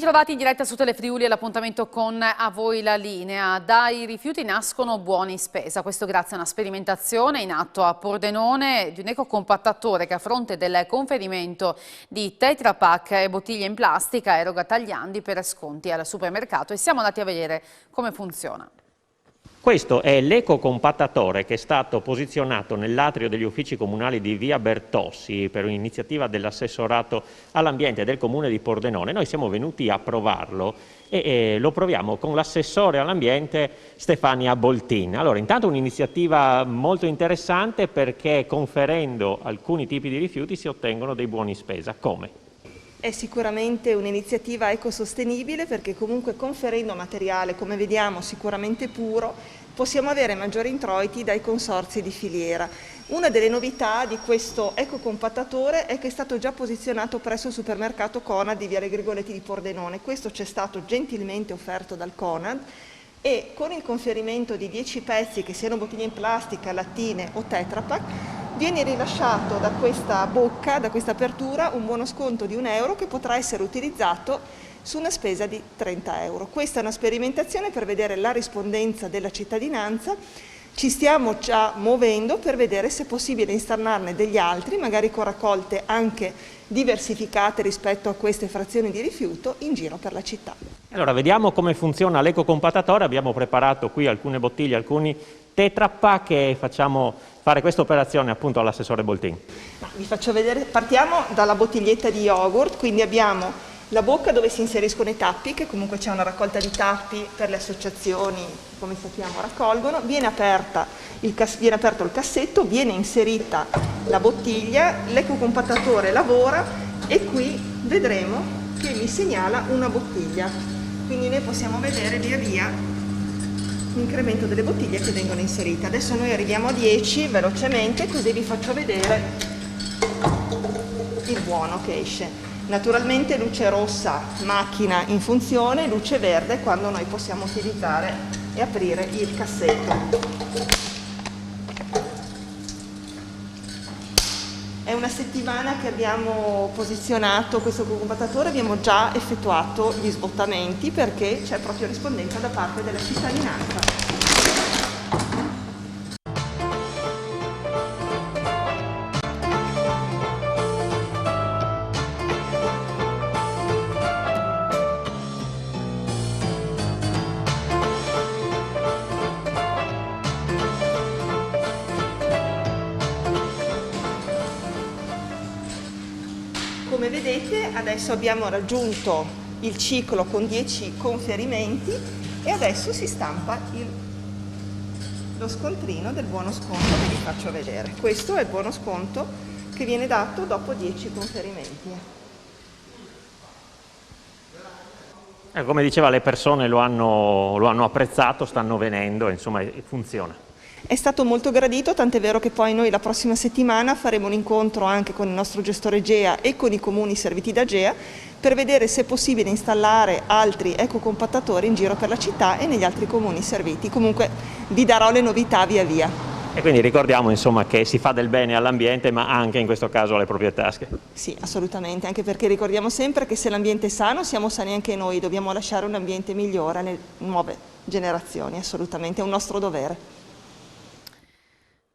ritrovati in diretta su Telefriuli, l'appuntamento con A Voi la Linea. Dai rifiuti nascono buoni in spesa, questo grazie a una sperimentazione in atto a Pordenone di un ecocompattatore che a fronte del conferimento di Tetra Pak e bottiglie in plastica eroga tagliandi per sconti al supermercato e siamo andati a vedere come funziona. Questo è l'ecocompattatore che è stato posizionato nell'atrio degli uffici comunali di via Bertossi per un'iniziativa dell'assessorato all'ambiente del comune di Pordenone. Noi siamo venuti a provarlo e lo proviamo con l'assessore all'ambiente Stefania Boltin. Allora, intanto un'iniziativa molto interessante perché conferendo alcuni tipi di rifiuti si ottengono dei buoni spesa. Come? È sicuramente un'iniziativa ecosostenibile perché comunque conferendo materiale, come vediamo, sicuramente puro, possiamo avere maggiori introiti dai consorzi di filiera. Una delle novità di questo ecocompattatore è che è stato già posizionato presso il supermercato Conad di Viale Grigoletti di Pordenone. Questo ci è stato gentilmente offerto dal Conad e con il conferimento di 10 pezzi, che siano bottiglie in plastica, lattine o Tetra Pak, viene rilasciato da questa bocca, da questa apertura, un buono sconto di €1 che potrà essere utilizzato su una spesa di €30. Questa è una sperimentazione per vedere la rispondenza della cittadinanza. Ci stiamo già muovendo per vedere se è possibile installarne degli altri, magari con raccolte anche diversificate rispetto a queste frazioni di rifiuto in giro per la città. Allora, vediamo come funziona l'ecocompattatore. Abbiamo preparato qui alcune bottiglie, alcuni Tetra Pak e facciamo fare questa operazione appunto all'assessore Boltin. Vi faccio vedere, partiamo dalla bottiglietta di yogurt, quindi abbiamo la bocca dove si inseriscono i tappi, che comunque c'è una raccolta di tappi per le associazioni, come sappiamo raccolgono, viene aperto il cassetto, viene inserita la bottiglia, l'ecocompattatore lavora e qui vedremo che mi segnala una bottiglia, quindi noi possiamo vedere via via l'incremento delle bottiglie che vengono inserite. Adesso noi arriviamo a 10 velocemente, così vi faccio vedere il buono che esce. Naturalmente luce rossa, macchina in funzione, luce verde quando noi possiamo utilizzare e aprire il cassetto. È una settimana che abbiamo posizionato questo ecocompattatore, abbiamo già effettuato gli sbottamenti perché c'è proprio rispondenza da parte della cittadinanza. Come vedete adesso abbiamo raggiunto il ciclo con 10 conferimenti e adesso si stampa lo scontrino del buono sconto che vi faccio vedere. Questo è il buono sconto che viene dato dopo 10 conferimenti. Come diceva, le persone lo hanno apprezzato, stanno venendo, insomma funziona. È stato molto gradito, tant'è vero che poi noi la prossima settimana faremo un incontro anche con il nostro gestore GEA e con i comuni serviti da GEA per vedere se è possibile installare altri ecocompattatori in giro per la città e negli altri comuni serviti. Comunque vi darò le novità via via. E quindi ricordiamo insomma che si fa del bene all'ambiente ma anche in questo caso alle proprie tasche. Sì, assolutamente, anche perché ricordiamo sempre che se l'ambiente è sano siamo sani anche noi, dobbiamo lasciare un ambiente migliore alle nuove generazioni, assolutamente, è un nostro dovere.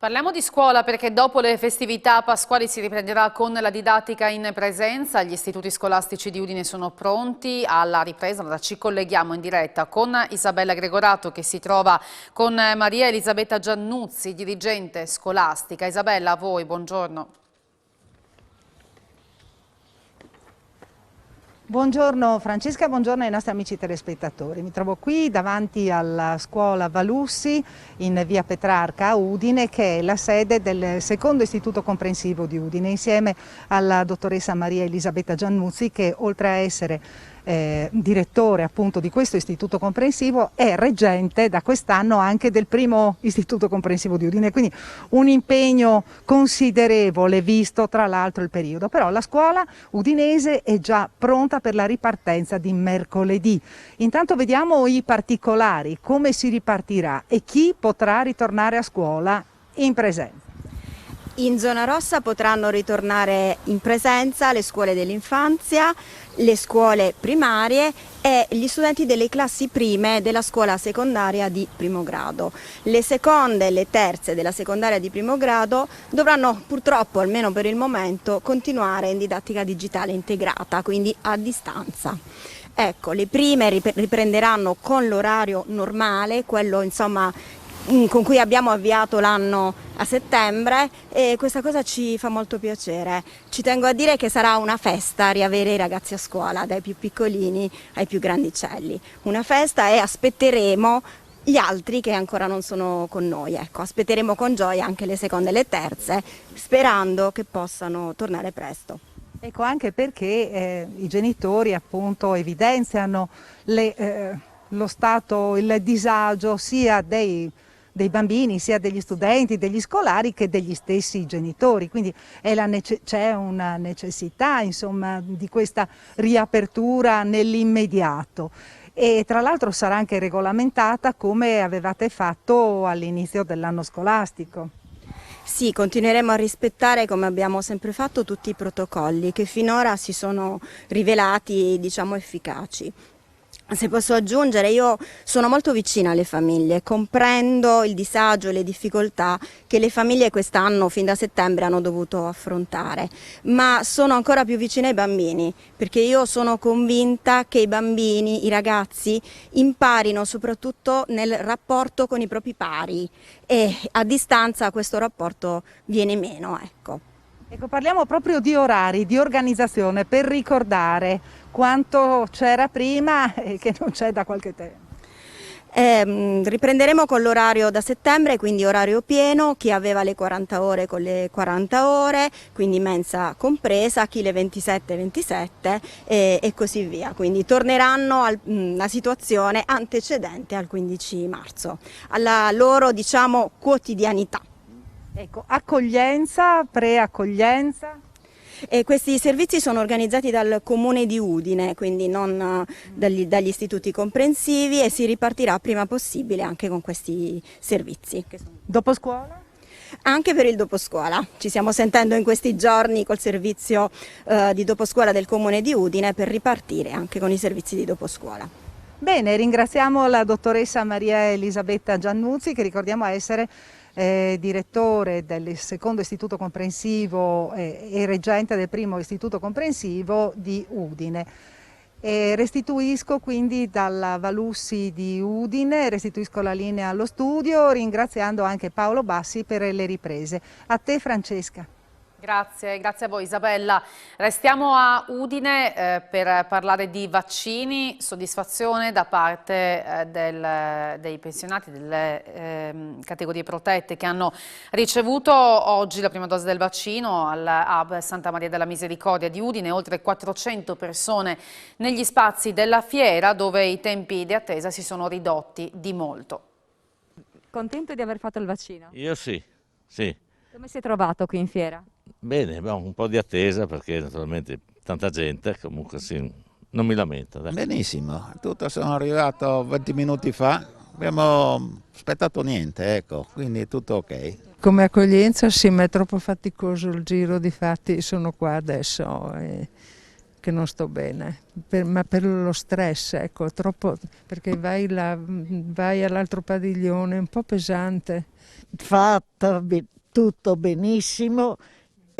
Parliamo di scuola perché dopo le festività pasquali si riprenderà con la didattica in presenza. Gli istituti scolastici di Udine sono pronti alla ripresa. Allora ci colleghiamo in diretta con Isabella Gregorato che si trova con Maria Elisabetta Giannuzzi, dirigente scolastica. Isabella, a voi, buongiorno. Buongiorno Francesca, buongiorno ai nostri amici telespettatori. Mi trovo qui davanti alla scuola Valussi in via Petrarca a Udine, che è la sede del secondo istituto comprensivo di Udine, insieme alla dottoressa Maria Elisabetta Giannuzzi che oltre a essere direttore appunto di questo istituto comprensivo è reggente da quest'anno anche del primo istituto comprensivo di Udine, quindi un impegno considerevole visto tra l'altro il periodo. Però la scuola udinese è già pronta per la ripartenza di mercoledì. Intanto vediamo i particolari, come si ripartirà e chi potrà ritornare a scuola in presenza. In zona rossa potranno ritornare in presenza le scuole dell'infanzia, le scuole primarie e gli studenti delle classi prime della scuola secondaria di primo grado. Le seconde e le terze della secondaria di primo grado dovranno purtroppo, almeno per il momento, continuare in didattica digitale integrata, quindi a distanza. Ecco, le prime riprenderanno con l'orario normale, quello insomma con cui abbiamo avviato l'anno a settembre, e questa cosa ci fa molto piacere. Ci tengo a dire che sarà una festa riavere i ragazzi a scuola, dai più piccolini ai più grandicelli. Una festa, e aspetteremo gli altri che ancora non sono con noi. Ecco, aspetteremo con gioia anche le seconde e le terze, sperando che possano tornare presto. Ecco, anche perché i genitori appunto evidenziano lo stato, il disagio sia dei bambini, sia degli studenti, degli scolari, che degli stessi genitori, quindi c'è una necessità insomma di questa riapertura nell'immediato, e tra l'altro sarà anche regolamentata come avevate fatto all'inizio dell'anno scolastico. Sì, continueremo a rispettare, come abbiamo sempre fatto, tutti i protocolli che finora si sono rivelati, diciamo, efficaci. Se posso aggiungere, io sono molto vicina alle famiglie, comprendo il disagio e le difficoltà che le famiglie quest'anno, fin da settembre, hanno dovuto affrontare, ma sono ancora più vicina ai bambini, perché io sono convinta che i bambini, i ragazzi, imparino soprattutto nel rapporto con i propri pari, e a distanza questo rapporto viene meno, ecco. Ecco, parliamo proprio di orari, di organizzazione, per ricordare quanto c'era prima e che non c'è da qualche tempo. Riprenderemo con l'orario da settembre, quindi orario pieno, chi aveva le 40 ore con le 40 ore, quindi mensa compresa, chi le 27 e così via. Quindi torneranno alla situazione antecedente al 15 marzo, alla loro, diciamo, quotidianità. Ecco, accoglienza, preaccoglienza? Questi servizi sono organizzati dal Comune di Udine, quindi non dagli istituti comprensivi, e si ripartirà prima possibile anche con questi servizi. Dopo scuola? Anche per il doposcuola. Ci stiamo sentendo in questi giorni col servizio di doposcuola del Comune di Udine per ripartire anche con i servizi di doposcuola. Bene, ringraziamo la dottoressa Maria Elisabetta Giannuzzi, che ricordiamo essere direttore del secondo istituto comprensivo e reggente del primo istituto comprensivo di Udine. Restituisco quindi dalla Valussi di Udine, restituisco la linea allo studio, ringraziando anche Paolo Bassi per le riprese. A te, Francesca. Grazie a voi Isabella. Restiamo a Udine per parlare di vaccini. Soddisfazione da parte dei pensionati delle categorie protette che hanno ricevuto oggi la prima dose del vaccino al Hub Santa Maria della Misericordia di Udine. Oltre 400 persone negli spazi della fiera, dove i tempi di attesa si sono ridotti di molto. Contento di aver fatto il vaccino? Io sì, sì. Come si è trovato qui in fiera? Bene, abbiamo un po' di attesa perché naturalmente tanta gente, comunque sì, non mi lamento. Dai. Benissimo, sono arrivato 20 minuti fa, abbiamo aspettato niente, ecco, quindi tutto ok. Come accoglienza sì, ma è troppo faticoso il giro, difatti sono qua adesso che non sto bene, ma per lo stress, ecco, troppo, perché vai all'altro padiglione, è un po' pesante. Fatta tutto benissimo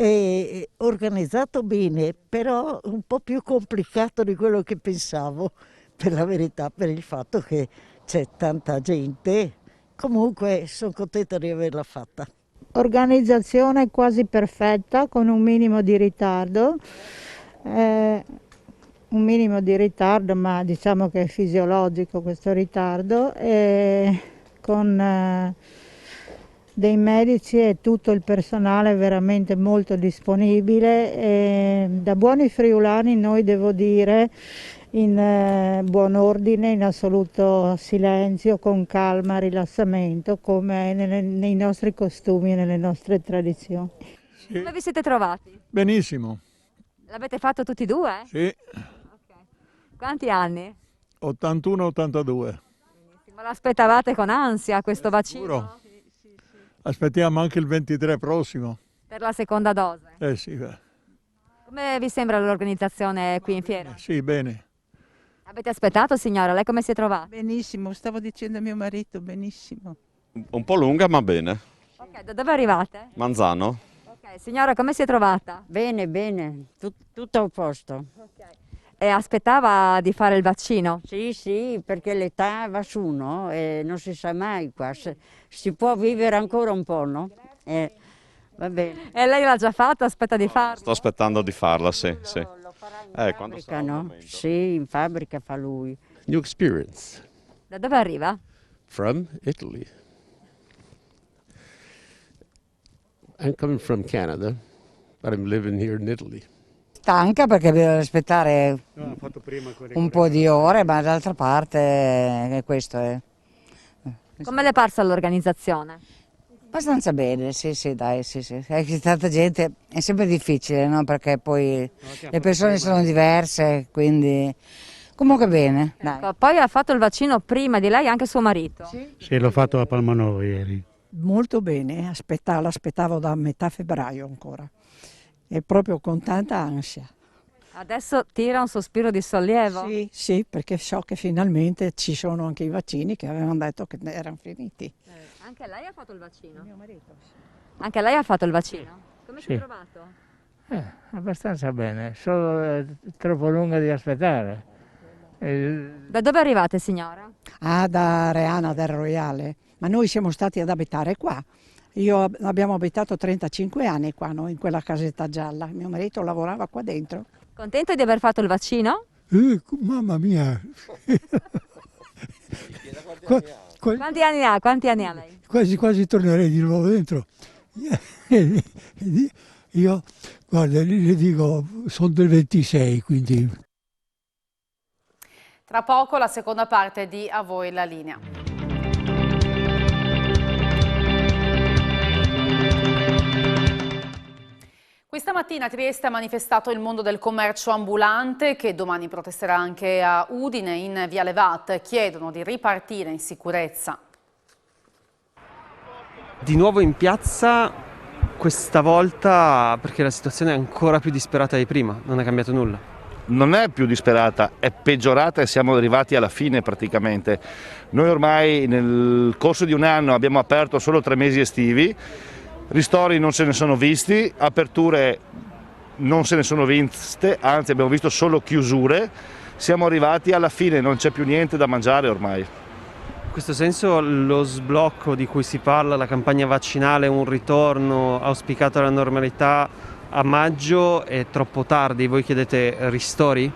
e organizzato bene, però un po' più complicato di quello che pensavo, per la verità, per il fatto che c'è tanta gente. Comunque sono contenta di averla fatta. Organizzazione quasi perfetta, con un minimo di ritardo, ma diciamo che è fisiologico questo ritardo, con dei medici e tutto il personale veramente molto disponibile, e da buoni friulani noi, devo dire, in buon ordine, in assoluto silenzio, con calma, rilassamento, come nei nostri costumi e nelle nostre tradizioni. Sì. Come vi siete trovati? Benissimo. L'avete fatto tutti e due? Sì. Okay. Quanti anni? 81-82. Ma l'aspettavate con ansia questo vaccino? Sicuro. Aspettiamo anche il 23 prossimo. Per la seconda dose. Sì, Come vi sembra l'organizzazione qui in fiera? sì, bene. Avete aspettato, signora? Lei come si è trovata? Benissimo, stavo dicendo a mio marito, benissimo. Un po' lunga ma bene. Ok, da dove arrivate? Manzano. Ok, signora, come si è trovata? Bene, bene, tutto a posto. E aspettava di fare il vaccino? Sì, perché l'età va su, no? E non si sa mai qua, si può vivere ancora un po', no? Va bene. E lei l'ha già fatto, aspetta di farlo? Sto aspettando di farla, sì. Quando Fabbrica, no? Sì, in fabbrica fa lui. New experience. Da dove arriva? From Italy. I'm coming from Canada, but I'm living here in Italy. Stanca perché bisogna aspettare un po' di ore, ma d'altra parte questo è. Come le è parsa l'organizzazione? Abbastanza bene, sì, dai, sì. C'è tanta gente, è sempre difficile, no? Perché poi le persone sono diverse, quindi comunque bene. Dai. Ecco, poi ha fatto il vaccino prima di lei anche suo marito? Sì, l'ho fatto a Palmanova ieri. Molto bene, l'aspettavo da metà febbraio ancora, e proprio con tanta ansia. Adesso tira un sospiro di sollievo? Sì, perché so che finalmente ci sono anche i vaccini che avevano detto che erano finiti. Anche lei ha fatto il vaccino? Mio marito. Anche lei ha fatto il vaccino? Come si è trovato? Abbastanza bene, solo troppo lunga di aspettare. Da dove arrivate, signora? Da Reana del Royale, ma noi siamo stati ad abitare qua. Abbiamo abitato 35 anni qua, noi, in quella casetta gialla. Mio marito lavorava qua dentro. Contento di aver fatto il vaccino? Mamma mia! Quanti anni ha? Quanti anni ha lei? Quasi tornerei di nuovo dentro. Io, guarda, le dico, sono del 26, quindi... Tra poco la seconda parte di A voi la linea. Questa mattina a Trieste ha manifestato il mondo del commercio ambulante, che domani protesterà anche a Udine. In Via Levat chiedono di ripartire in sicurezza. Di nuovo in piazza, questa volta perché la situazione è ancora più disperata di prima, non è cambiato nulla. Non è più disperata, è peggiorata e siamo arrivati alla fine praticamente. Noi ormai nel corso di un anno abbiamo aperto solo 3 mesi estivi, ristori non se ne sono visti, aperture non se ne sono viste, anzi abbiamo visto solo chiusure, siamo arrivati alla fine, non c'è più niente da mangiare ormai. In questo senso lo sblocco di cui si parla, la campagna vaccinale, un ritorno auspicato alla normalità a maggio è troppo tardi, voi chiedete ristori?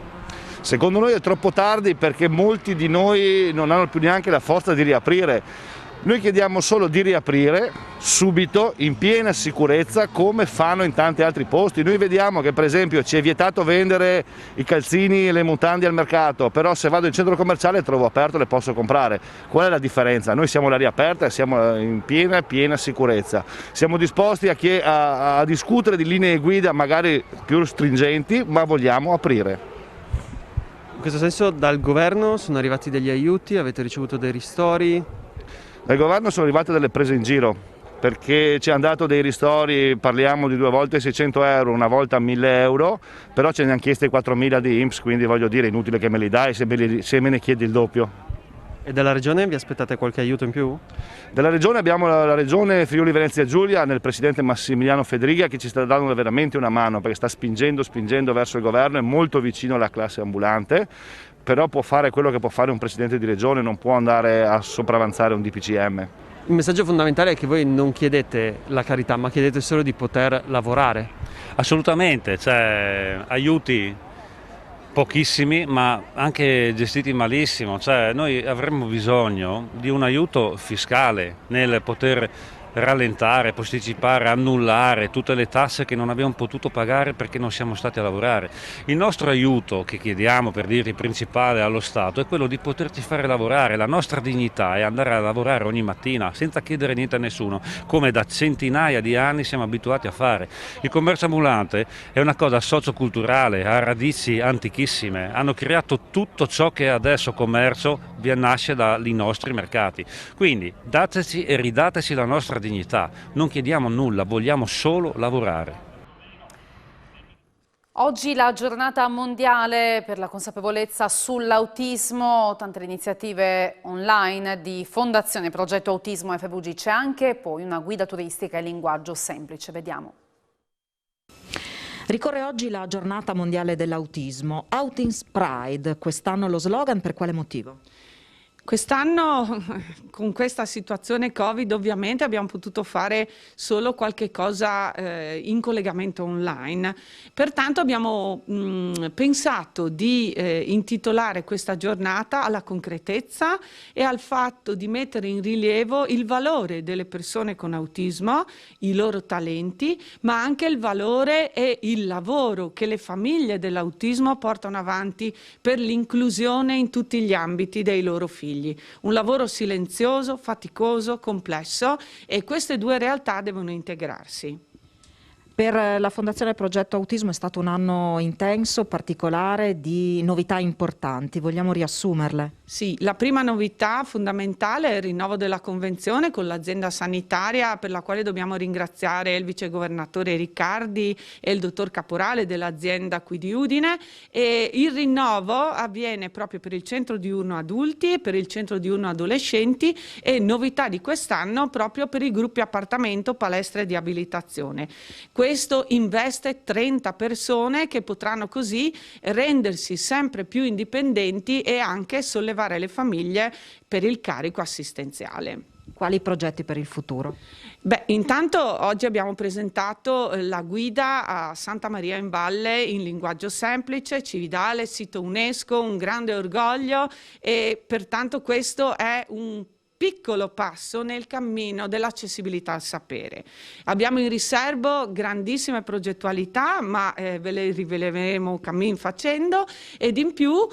Secondo noi è troppo tardi perché molti di noi non hanno più neanche la forza di riaprire. Noi chiediamo solo di riaprire subito, in piena sicurezza, come fanno in tanti altri posti. Noi vediamo che per esempio ci è vietato vendere i calzini e le mutande al mercato, però se vado in centro commerciale trovo aperto e le posso comprare. Qual è la differenza? Noi siamo all'aria aperta e siamo in piena sicurezza. Siamo disposti a discutere di linee guida magari più stringenti, ma vogliamo aprire. In questo senso dal governo sono arrivati degli aiuti, avete ricevuto dei ristori? Dal governo sono arrivate delle prese in giro, perché ci hanno dato dei ristori, parliamo di 2 volte 600 euro, una volta 1000 euro, però ce ne hanno chiesti 4.000 di INPS, quindi voglio dire, è inutile che me li dai se me ne chiedi il doppio. E dalla regione vi aspettate qualche aiuto in più? Dalla regione abbiamo la regione Friuli Venezia Giulia nel presidente Massimiliano Fedriga, che ci sta dando veramente una mano, perché sta spingendo verso il governo, è molto vicino alla classe ambulante, però può fare quello che può fare un presidente di regione, non può andare a sopravanzare un DPCM. Il messaggio fondamentale è che voi non chiedete la carità, ma chiedete solo di poter lavorare. Assolutamente, cioè aiuti pochissimi ma anche gestiti malissimo, cioè noi avremmo bisogno di un aiuto fiscale nel poter rallentare, posticipare, annullare tutte le tasse che non abbiamo potuto pagare perché non siamo stati a lavorare. Il nostro aiuto che chiediamo, per dirti, principale allo Stato è quello di poterci fare lavorare. La nostra dignità è andare a lavorare ogni mattina senza chiedere niente a nessuno, come da centinaia di anni siamo abituati a fare. Il commercio ambulante è una cosa socioculturale, ha radici antichissime, hanno creato tutto ciò che è adesso commercio, nasce dai nostri mercati. Quindi dateci e ridateci la nostra dignità. Non chiediamo nulla, vogliamo solo lavorare. Oggi la giornata mondiale per la consapevolezza sull'autismo, tante le iniziative online di Fondazione Progetto Autismo FVG, c'è anche poi una guida turistica in linguaggio semplice, vediamo. Ricorre oggi la giornata mondiale dell'autismo, Autism Pride, quest'anno lo slogan per quale motivo? Quest'anno con questa situazione Covid ovviamente abbiamo potuto fare solo qualche cosa in collegamento online, pertanto abbiamo pensato di intitolare questa giornata alla concretezza e al fatto di mettere in rilievo il valore delle persone con autismo, i loro talenti, ma anche il valore e il lavoro che le famiglie dell'autismo portano avanti per l'inclusione in tutti gli ambiti dei loro figli. Un lavoro silenzioso, faticoso, complesso, e queste due realtà devono integrarsi. Per la Fondazione Progetto Autismo è stato un anno intenso, particolare, di novità importanti. Vogliamo riassumerle? Sì, la prima novità fondamentale è il rinnovo della convenzione con l'azienda sanitaria, per la quale dobbiamo ringraziare il vicegovernatore Riccardi e il dottor Caporale dell'azienda qui di Udine. E il rinnovo avviene proprio per il centro diurno adulti e per il centro diurno adolescenti, e novità di quest'anno proprio per i gruppi appartamento, palestre di abilitazione. Questo investe 30 persone che potranno così rendersi sempre più indipendenti e anche sollevare le famiglie per il carico assistenziale. Quali progetti per il futuro? Beh, intanto oggi abbiamo presentato la guida a Santa Maria in Valle in linguaggio semplice, Cividale, sito UNESCO, un grande orgoglio, e pertanto questo è un piccolo passo nel cammino dell'accessibilità al sapere. Abbiamo in riservo grandissime progettualità, ma ve le riveleremo cammin facendo, ed in più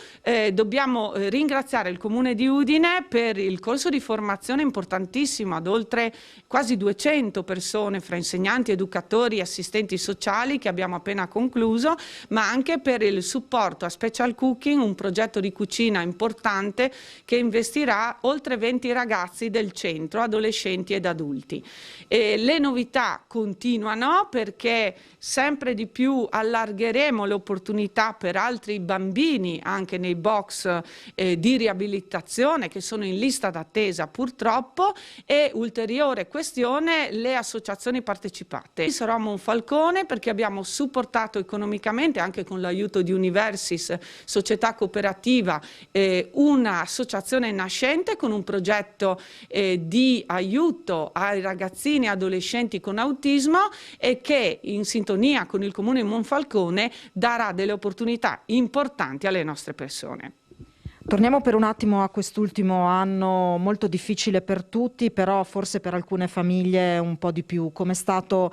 dobbiamo ringraziare il Comune di Udine per il corso di formazione importantissimo ad oltre quasi 200 persone fra insegnanti, educatori e assistenti sociali che abbiamo appena concluso, ma anche per il supporto a Special Cooking, un progetto di cucina importante che investirà oltre 20 ragazzi del centro, adolescenti ed adulti. E le novità continuano, perché sempre di più allargheremo le opportunità per altri bambini anche nei box di riabilitazione che sono in lista d'attesa purtroppo, e ulteriore questione le associazioni partecipate. Sarò a Monfalcone perché abbiamo supportato economicamente, anche con l'aiuto di Universis, società cooperativa, un'associazione nascente con un progetto di aiuto ai ragazzini e adolescenti con autismo, e che in sintonia con il Comune di Monfalcone darà delle opportunità importanti alle nostre persone. Torniamo per un attimo a quest'ultimo anno molto difficile per tutti, però forse per alcune famiglie un po' di più. Come è stato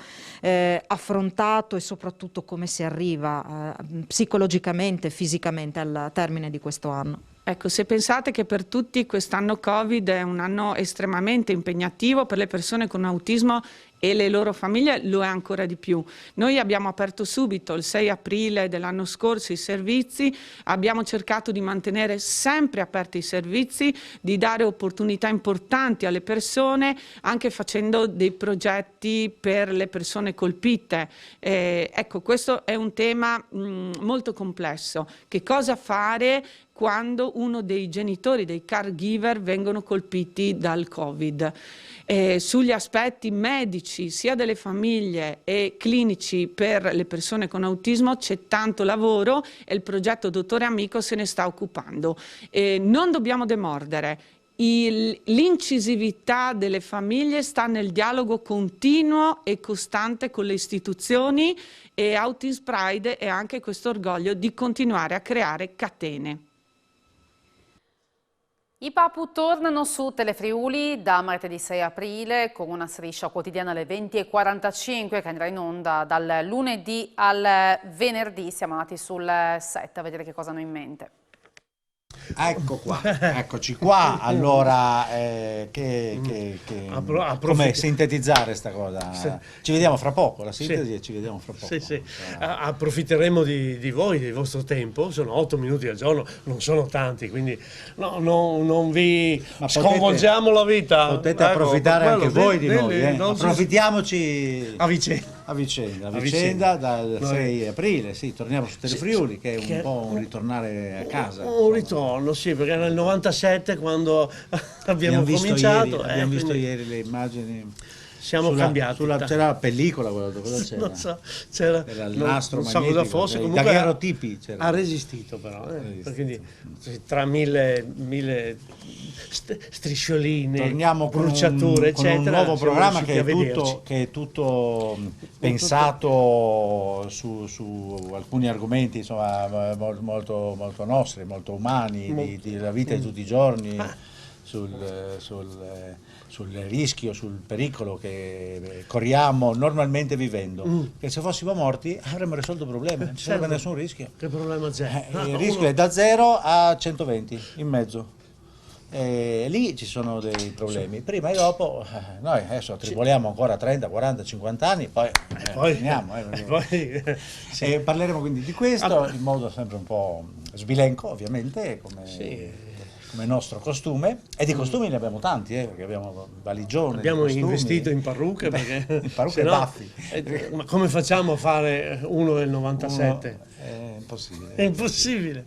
affrontato e soprattutto come si arriva psicologicamente, fisicamente al termine di questo anno? Ecco, se pensate che per tutti quest'anno Covid è un anno estremamente impegnativo, per le persone con autismo e le loro famiglie lo è ancora di più. Noi abbiamo aperto subito, il 6 aprile dell'anno scorso, i servizi, abbiamo cercato di mantenere sempre aperti i servizi, di dare opportunità importanti alle persone, anche facendo dei progetti per le persone colpite. Ecco, questo è un tema molto complesso. Che cosa fare quando uno dei genitori, dei caregiver, vengono colpiti dal Covid? Sugli aspetti medici sia delle famiglie e clinici per le persone con autismo c'è tanto lavoro, e il progetto Dottore Amico se ne sta occupando. Non dobbiamo demordere. L'incisività delle famiglie sta nel dialogo continuo e costante con le istituzioni, e Autism Pride è anche questo orgoglio di continuare a creare catene. I Papu tornano su Telefriuli da martedì 6 aprile con una striscia quotidiana alle 20:45 che andrà in onda dal lunedì al venerdì. Siamo andati sul set a vedere che cosa hanno in mente. Ecco qua, eccoci qua. Allora, come sintetizzare sta cosa? Ci vediamo fra poco, la sintesi e ci vediamo fra poco. Sì. Approfitteremo di voi, del vostro tempo, sono 8 minuti al giorno, non sono tanti, quindi non vi sconvolgiamo la vita. Potete approfittare anche voi di noi, approfittiamoci a vicenda dal 6 aprile, sì, torniamo su Telefriuli, che è un po' un ritornare a casa. Un ritorno, sì, perché era il 97 quando abbiamo cominciato. Abbiamo visto ieri le immagini. Siamo cambiati. C'era la pellicola, cosa c'era? Non so, c'era il nastro non so magnetico, cosa fosse, i daguerrotipi. Ha resistito però, perché tra mille striscioline, torniamo bruciature, con eccetera. un nuovo programma che è tutto pensato su alcuni argomenti, insomma, molto nostri, molto umani, della vita di tutti i giorni, sul rischio, sul pericolo che corriamo normalmente vivendo. Che se fossimo morti avremmo risolto il problema, non ci sarebbe nessun rischio. Che problema c'è? Il rischio è da 0 a 120 in mezzo. Lì ci sono dei problemi, prima e dopo. Noi adesso triboliamo ancora 30, 40, 50 anni, poi finiamo. Parleremo quindi di questo in modo sempre un po' sbilenco, ovviamente, come nostro costume, e di costumi ne abbiamo tanti, perché abbiamo valigione, abbiamo investito in parrucche, perché in parrucche e baffi. Ma come facciamo a fare uno del 97? È impossibile,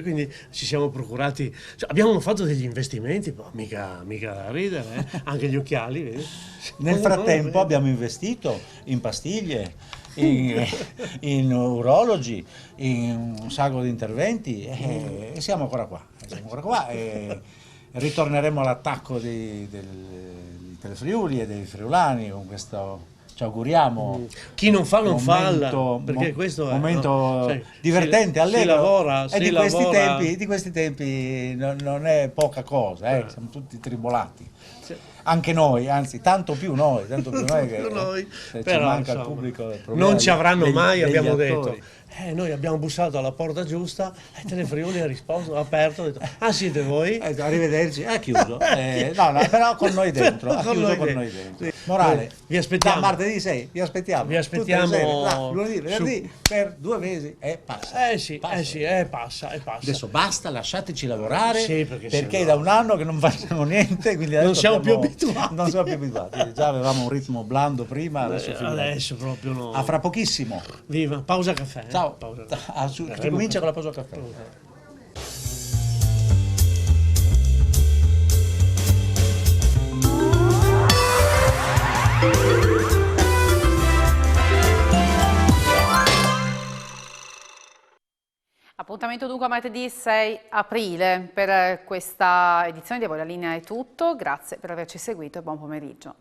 quindi ci siamo procurati, abbiamo fatto degli investimenti, mica da ridere, anche gli occhiali, vedi? Nel frattempo abbiamo investito in pastiglie, in urologi, in un sacco di interventi, e siamo ancora qua, e ritorneremo all'attacco dei Telefriuli e dei friulani con questo. Ci auguriamo. Chi non fa non falla, perché questo è un momento divertente, allegro, e di questi tempi non è poca cosa, siamo tutti tribolati. Anche noi, anzi tanto più noi che se ci manca il pubblico. Non ci avranno mai, abbiamo detto. Noi abbiamo bussato alla porta giusta e Telefriuli ha risposto, ha aperto, ha detto: ah, siete voi? Arrivederci, è chiuso. No, però con noi dentro, ha chiuso con noi dentro. Morale, vi aspettiamo. Da martedì 6, vi aspettiamo. Lunedì, venerdì, per 2 mesi e passa. Passa. Adesso basta, lasciateci lavorare, perché è no. da un anno che non facciamo niente, quindi non siamo più abituati. Non siamo più abituati. Già avevamo un ritmo blando prima, adesso proprio no. A fra pochissimo. Viva, pausa caffè. Ciao. Comincia con la pausa caffè. Appuntamento dunque a martedì 6 aprile. Per questa edizione di A Voi la Linea è tutto, grazie per averci seguito e buon pomeriggio.